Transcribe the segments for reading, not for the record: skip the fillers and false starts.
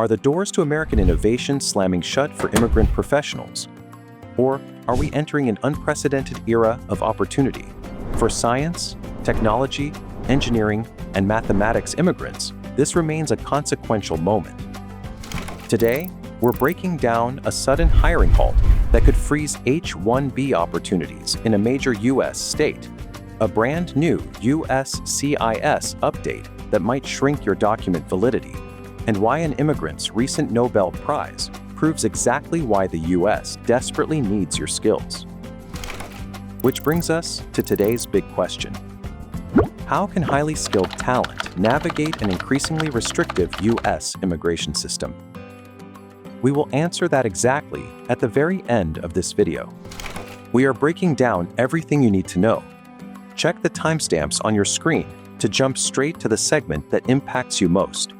Are the doors to American innovation slamming shut for immigrant professionals? Or are we entering an unprecedented era of opportunity for science, technology, engineering, and mathematics immigrants? This remains a consequential moment. Today, we're breaking down a sudden hiring halt that could freeze H-1B opportunities in a major U.S. state, a brand new USCIS update that might shrink your document validity, and why an immigrant's recent Nobel Prize proves exactly why the U.S. desperately needs your skills. Which brings us to today's big question. How can highly skilled talent navigate an increasingly restrictive U.S. immigration system? We will answer that exactly at the very end of this video. We are breaking down everything you need to know. Check the timestamps on your screen to jump straight to the segment that impacts you most.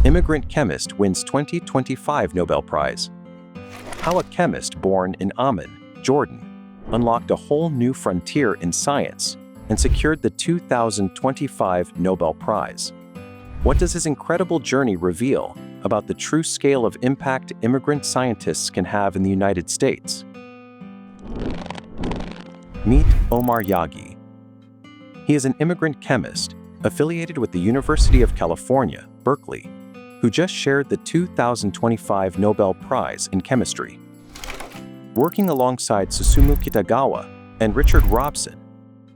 Immigrant chemist wins 2025 Nobel Prize. How a chemist born in Amman, Jordan, unlocked a whole new frontier in science and secured the 2025 Nobel Prize. What does his incredible journey reveal about the true scale of impact immigrant scientists can have in the United States? Meet Omar Yagi. He is an immigrant chemist affiliated with the University of California, Berkeley, who just shared the 2025 Nobel Prize in Chemistry. Working alongside Susumu Kitagawa and Richard Robson,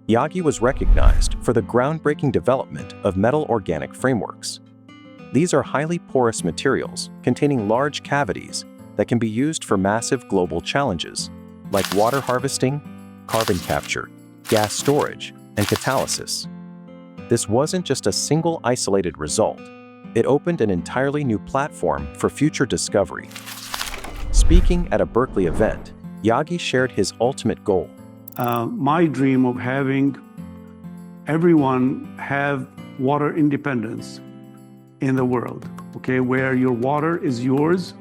Yagi was recognized for the groundbreaking development of metal organic frameworks. These are highly porous materials containing large cavities that can be used for massive global challenges, like water harvesting, carbon capture, gas storage, and catalysis. This wasn't just a single isolated result. It opened an entirely new platform for future discovery. Speaking at a Berkeley event, Yagi shared his ultimate goal. My dream of having everyone have water independence in the world, okay, where your water is yours,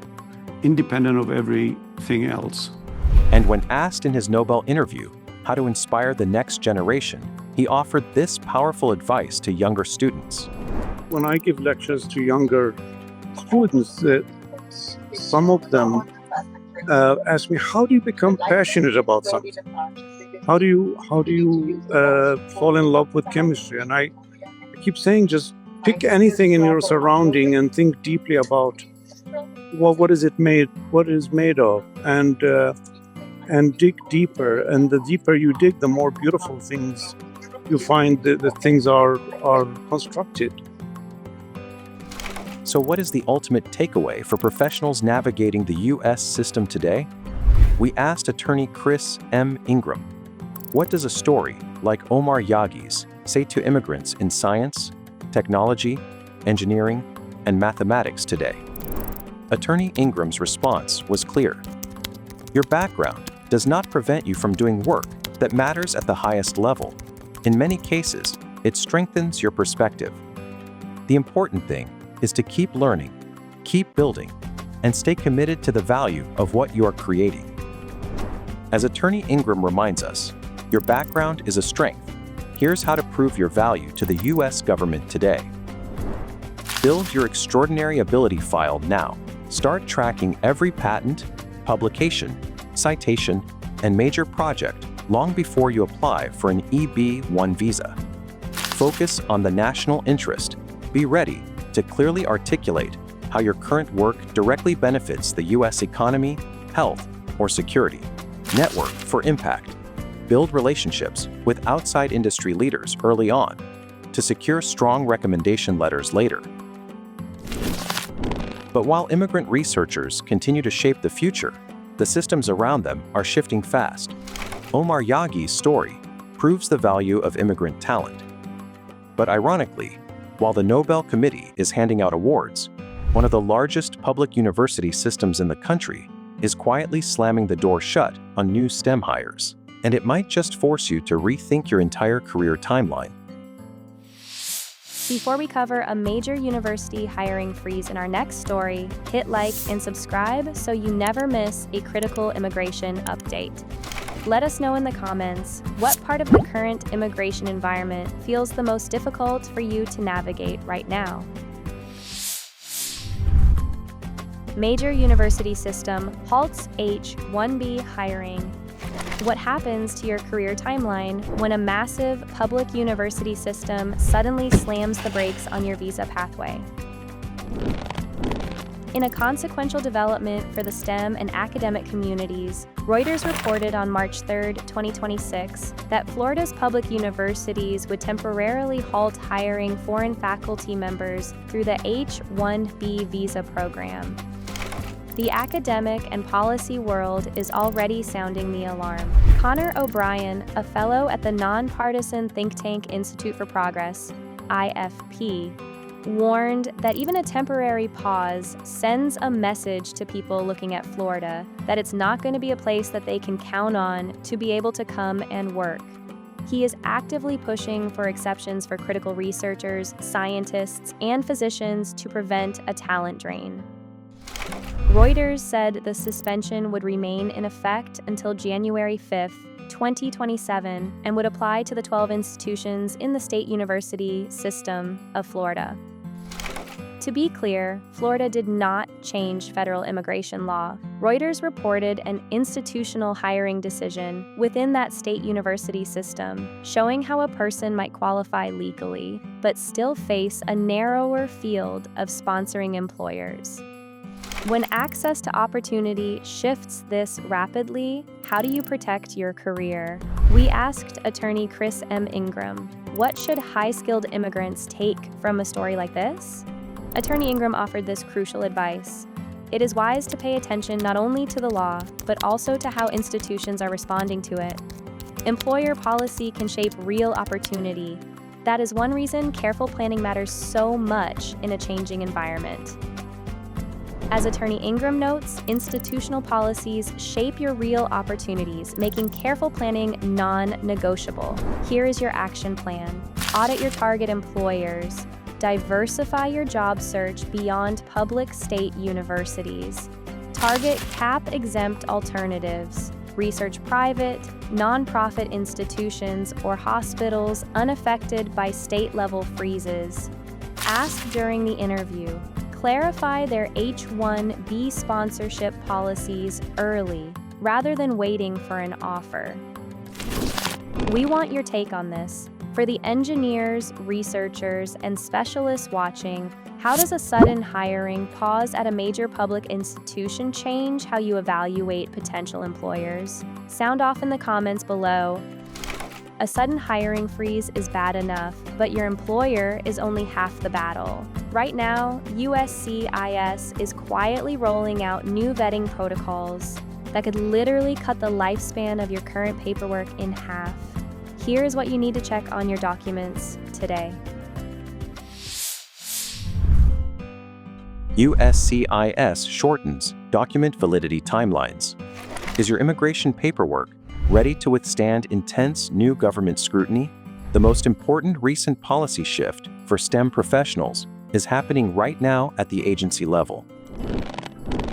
independent of everything else. And when asked in his Nobel interview how to inspire the next generation, he offered this powerful advice to younger students. When I give lectures to younger students, some of them ask me, how do you become passionate about something? How do you fall in love with chemistry? And I keep saying, just pick anything in your surrounding and think deeply about what is it made of, and dig deeper. And the deeper you dig, the more beautiful things you find the things are constructed. So what is the ultimate takeaway for professionals navigating the U.S. system today? We asked attorney Chris M. Ingram, what does a story like Omar Yagi's say to immigrants in science, technology, engineering, and mathematics today? Attorney Ingram's response was clear. Your background does not prevent you from doing work that matters at the highest level. In many cases, it strengthens your perspective. The important thing is to keep learning, keep building, and stay committed to the value of what you are creating. As attorney Ingram reminds us, your background is a strength. Here's how to prove your value to the U.S. government today. Build your extraordinary ability file now. Start tracking every patent, publication, citation, and major project long before you apply for an EB-1 visa. Focus on the national interest. Be ready to clearly articulate how your current work directly benefits the U.S. economy, health, or security. Network for impact. Build relationships with outside industry leaders early on to secure strong recommendation letters later. But while immigrant researchers continue to shape the future, the systems around them are shifting fast. Omar Yagi's story proves the value of immigrant talent. But ironically, while the Nobel Committee is handing out awards, one of the largest public university systems in the country is quietly slamming the door shut on new STEM hires, and it might just force you to rethink your entire career timeline. Before we cover a major university hiring freeze in our next story, hit like and subscribe so you never miss a critical immigration update. Let us know in the comments what part of the current immigration environment feels the most difficult for you to navigate right now. Major university system halts H-1B hiring. What happens to your career timeline when a massive public university system suddenly slams the brakes on your visa pathway? In a consequential development for the STEM and academic communities, Reuters reported on March 3, 2026, that Florida's public universities would temporarily halt hiring foreign faculty members through the H-1B visa program. The academic and policy world is already sounding the alarm. Connor O'Brien, a fellow at the nonpartisan think tank Institute for Progress, IFP, warned that even a temporary pause sends a message to people looking at Florida that it's not going to be a place that they can count on to be able to come and work. He is actively pushing for exceptions for critical researchers, scientists, and physicians to prevent a talent drain. Reuters said the suspension would remain in effect until January 5, 2027, and would apply to the 12 institutions in the state university system of Florida. To be clear, Florida did not change federal immigration law. Reuters reported an institutional hiring decision within that state university system, showing how a person might qualify legally, but still face a narrower field of sponsoring employers. When access to opportunity shifts this rapidly, how do you protect your career? We asked attorney Chris M. Ingram, what should high-skilled immigrants take from a story like this? Attorney Ingram offered this crucial advice. It is wise to pay attention not only to the law, but also to how institutions are responding to it. Employer policy can shape real opportunity. That is one reason careful planning matters so much in a changing environment. As Attorney Ingram notes, institutional policies shape your real opportunities, making careful planning non-negotiable. Here is your action plan. Audit your target employers. Diversify your job search beyond public state universities. Target CAP-exempt alternatives. Research private, nonprofit institutions or hospitals unaffected by state-level freezes. Ask during the interview. Clarify their H-1B sponsorship policies early, rather than waiting for an offer. We want your take on this. For the engineers, researchers, and specialists watching, how does a sudden hiring pause at a major public institution change how you evaluate potential employers? Sound off in the comments below. A sudden hiring freeze is bad enough, but your employer is only half the battle. Right now, USCIS is quietly rolling out new vetting protocols that could literally cut the lifespan of your current paperwork in half. Here's what you need to check on your documents today. USCIS shortens document validity timelines. Is your immigration paperwork ready to withstand intense new government scrutiny? The most important recent policy shift for STEM professionals is happening right now at the agency level.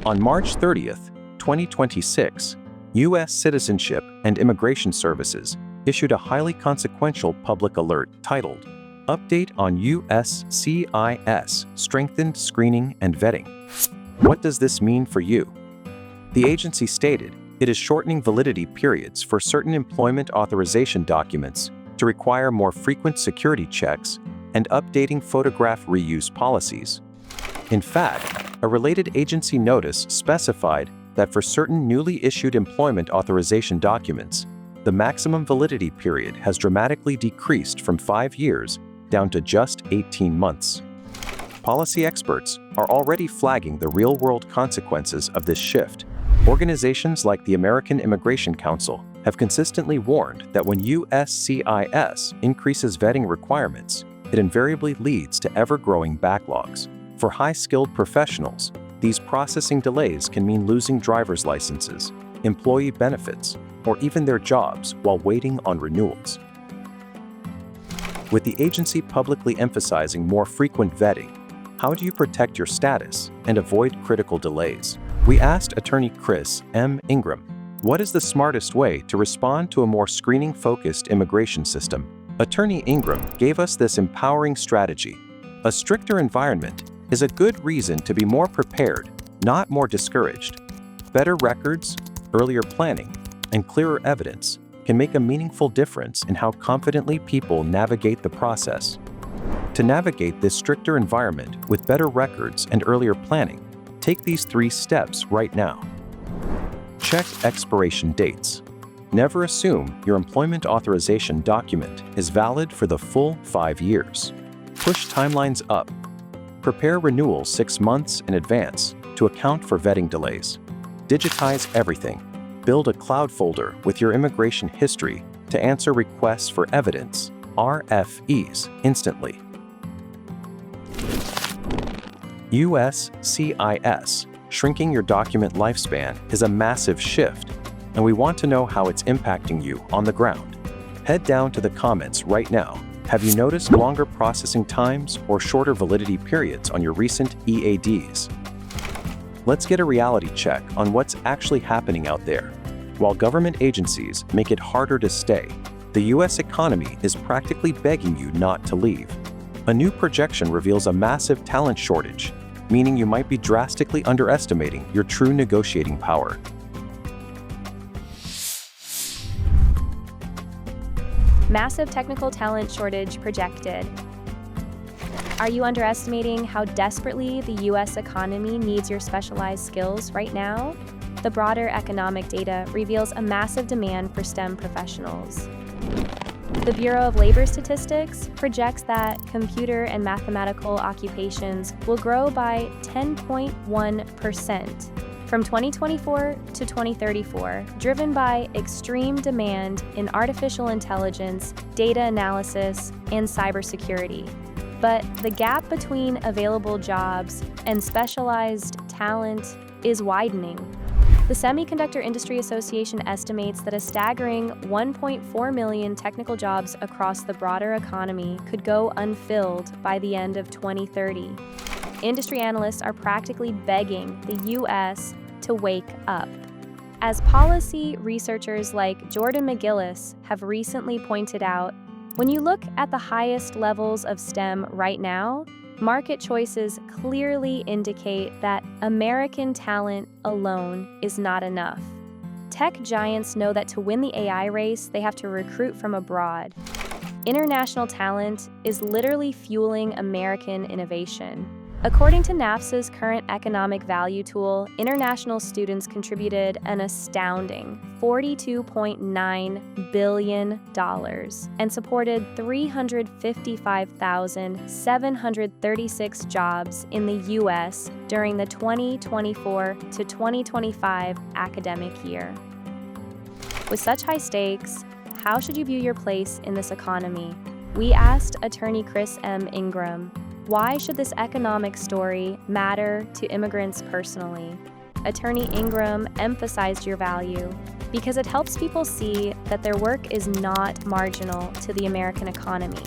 On March 30th, 2026, U.S. Citizenship and Immigration Services issued a highly consequential public alert titled, Update on USCIS Strengthened Screening and Vetting. What does this mean for you? The agency stated it is shortening validity periods for certain employment authorization documents to require more frequent security checks and updating photograph reuse policies. In fact, a related agency notice specified that for certain newly issued employment authorization documents, the maximum validity period has dramatically decreased from 5 years down to just 18 months. Policy experts are already flagging the real-world consequences of this shift. Organizations like the American Immigration Council have consistently warned that when USCIS increases vetting requirements, it invariably leads to ever-growing backlogs. For high-skilled professionals, these processing delays can mean losing driver's licenses, employee benefits, or even their jobs while waiting on renewals. With the agency publicly emphasizing more frequent vetting, how do you protect your status and avoid critical delays? We asked attorney Chris M. Ingram, what is the smartest way to respond to a more screening-focused immigration system? Attorney Ingram gave us this empowering strategy. A stricter environment is a good reason to be more prepared, not more discouraged. Better records, earlier planning, and clearer evidence can make a meaningful difference in how confidently people navigate the process. To navigate this stricter environment with better records and earlier planning, take these 3 steps right now. Check expiration dates. Never assume your Employment Authorization Document is valid for the full 5 years. Push timelines up. Prepare renewal 6 months in advance to account for vetting delays. Digitize everything. Build a cloud folder with your immigration history to answer requests for evidence, RFEs, instantly. USCIS, shrinking your document lifespan, is a massive shift, and we want to know how it's impacting you on the ground. Head down to the comments right now. Have you noticed longer processing times or shorter validity periods on your recent EADs? Let's get a reality check on what's actually happening out there. While government agencies make it harder to stay, the U.S. economy is practically begging you not to leave. A new projection reveals a massive talent shortage, meaning you might be drastically underestimating your true negotiating power. Massive technical talent shortage projected. Are you underestimating how desperately the U.S. economy needs your specialized skills right now? The broader economic data reveals a massive demand for STEM professionals. The Bureau of Labor Statistics projects that computer and mathematical occupations will grow by 10.1% from 2024 to 2034, driven by extreme demand in artificial intelligence, data analysis, and cybersecurity. But the gap between available jobs and specialized talent is widening. The Semiconductor Industry Association estimates that a staggering 1.4 million technical jobs across the broader economy could go unfilled by the end of 2030. Industry analysts are practically begging the U.S. to wake up. As policy researchers like Jordan McGillis have recently pointed out, when you look at the highest levels of STEM right now, market choices clearly indicate that American talent alone is not enough. Tech giants know that to win the AI race, they have to recruit from abroad. International talent is literally fueling American innovation. According to NAFSA's current economic value tool, international students contributed an astounding $42.9 billion and supported 355,736 jobs in the U.S. during the 2024 to 2025 academic year. With such high stakes, how should you view your place in this economy? We asked attorney Chris M. Ingram, why should this economic story matter to immigrants personally? Attorney Ingram emphasized your value because it helps people see that their work is not marginal to the American economy.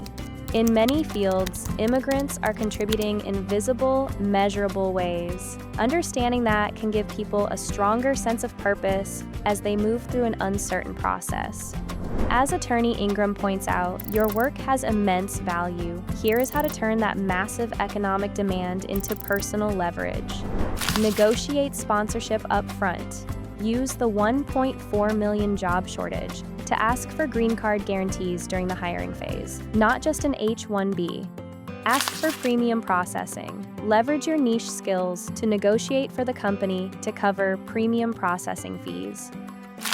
In many fields, immigrants are contributing in visible, measurable ways. Understanding that can give people a stronger sense of purpose as they move through an uncertain process. As attorney Ingram points out, your work has immense value. Here is how to turn that massive economic demand into personal leverage. Negotiate sponsorship up front. Use the 1.4 million job shortage to ask for green card guarantees during the hiring phase, not just an H-1B. Ask for premium processing. Leverage your niche skills to negotiate for the company to cover premium processing fees.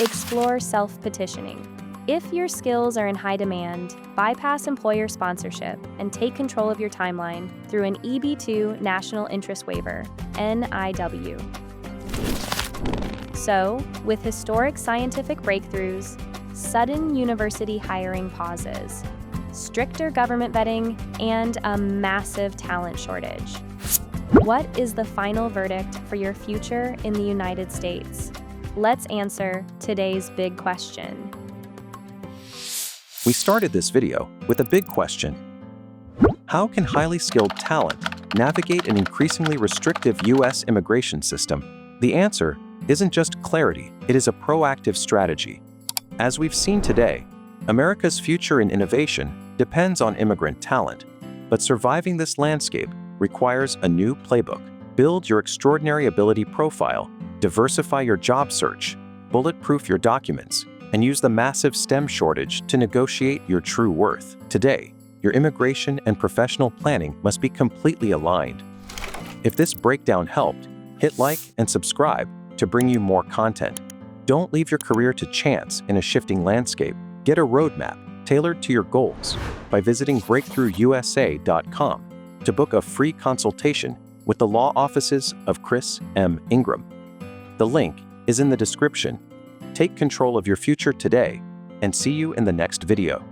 Explore self-petitioning. If your skills are in high demand, bypass employer sponsorship and take control of your timeline through an EB-2 National Interest Waiver, NIW. So, with historic scientific breakthroughs, sudden university hiring pauses, stricter government vetting, and a massive talent shortage, what is the final verdict for your future in the United States? Let's answer today's big question. We started this video with a big question. How can highly skilled talent navigate an increasingly restrictive U.S. immigration system? The answer isn't just clarity, it is a proactive strategy. As we've seen today, America's future in innovation depends on immigrant talent, but surviving this landscape requires a new playbook. Build your extraordinary ability profile, diversify your job search, bulletproof your documents, and use the massive STEM shortage to negotiate your true worth. Today, your immigration and professional planning must be completely aligned. If this breakdown helped, hit like and subscribe to bring you more content. Don't leave your career to chance in a shifting landscape. Get a roadmap tailored to your goals by visiting breakthroughusa.com to book a free consultation with the law offices of Chris M. Ingram. The link is in the description. Take control of your future today, and see you in the next video.